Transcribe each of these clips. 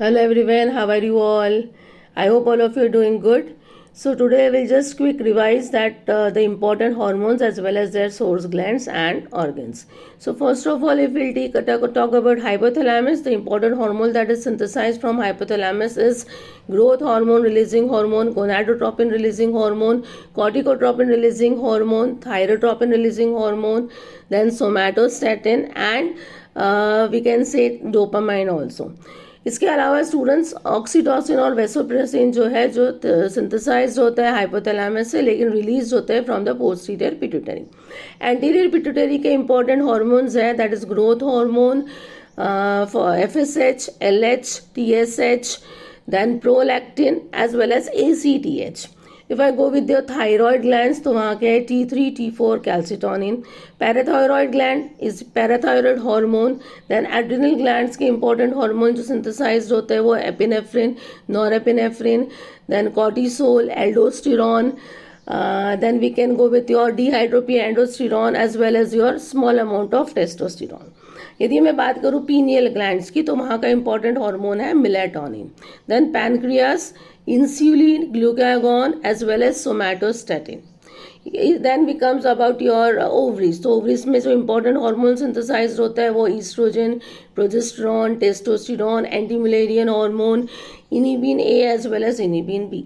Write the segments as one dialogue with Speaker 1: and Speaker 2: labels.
Speaker 1: Hello everyone, how are you all? I hope all of you are doing good. So today we'll just quick revise that the important hormones as well as their source glands and organs. So first of all, if we'll talk about hypothalamus, the important hormone that is synthesized from hypothalamus is growth hormone releasing hormone, gonadotropin releasing hormone, corticotropin releasing hormone, thyrotropin releasing hormone, then somatostatin and we can say dopamine also. इसके अलावा students oxytocin और vasopressin जो है जो synthesise होता है hypothalamus से लेकिन रिलीज होता है from the posterior pituitary. Anterior pituitary के इंपॉर्टेंट हार्मोन्स है that is growth hormone, FSH, LH, TSH, then prolactin as well as ACTH. If I go with your thyroid glands तो वहाँ के है T3, T4, calcitonin. Parathyroid gland is parathyroid hormone. Then adrenal glands के important hormone जो synthesized होते हैं वो epinephrine, norepinephrine, then cortisol, aldosterone. Then we can go with your dihydroepiandrosterone as well as your small amount of testosterone. यदि मैं बात करूँ pineal glands की तो वहाँ का इंपॉर्टेंट हार्मोन है melatonin. Then pancreas, insulin, glucagon as well as somatostatin. Then becomes about your ovaries. तो ओवरीज में जो इंपॉर्टेंट हार्मोन सिंथेसाइज होता है वो estrogen, progesterone, testosterone, anti Mullerian hormone, inhibin A as well as inhibin B.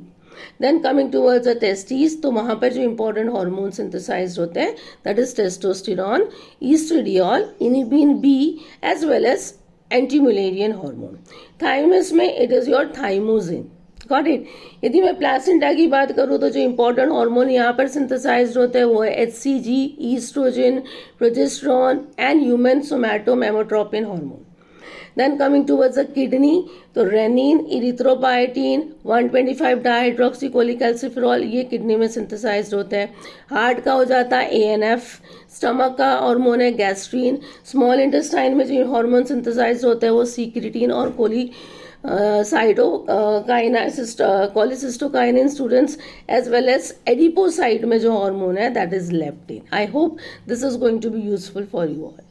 Speaker 1: Then coming towards the testis तो वहाँ पर जो इंपॉर्टेंट हार्मोन सिंथेसाइज होते हैं that is testosterone, estradiol, inhibin B as well as anti Mullerian hormone. Thymus में it is your thymosin. Got it. यदि मैं placenta की बात करूँ तो जो इंपॉर्टेंट हार्मोन यहाँ पर सिंथेसाइज होते हैं वो है HCG, estrogen, progesterone and human somatomammotropin hormone. Then coming towards the kidney, तो रेनिन, इरिथ्रोपाइटिन, 125 डाइहाइड्रोक्सीकोलिकैल्सिफेरॉल ये किडनी में सिंथेसाइज होता है. हार्ट का हो जाता है ANF. स्टमक का हार्मोन है गैस्ट्रीन. स्मॉल इंटेस्टाइन में जो हार्मोन सिंथेसाइज होता है वो सीक्रेटिन और cholecystokinin students as well as adipocyte में जो हार्मोन है that is leptin. I hope this is going to be useful for you all.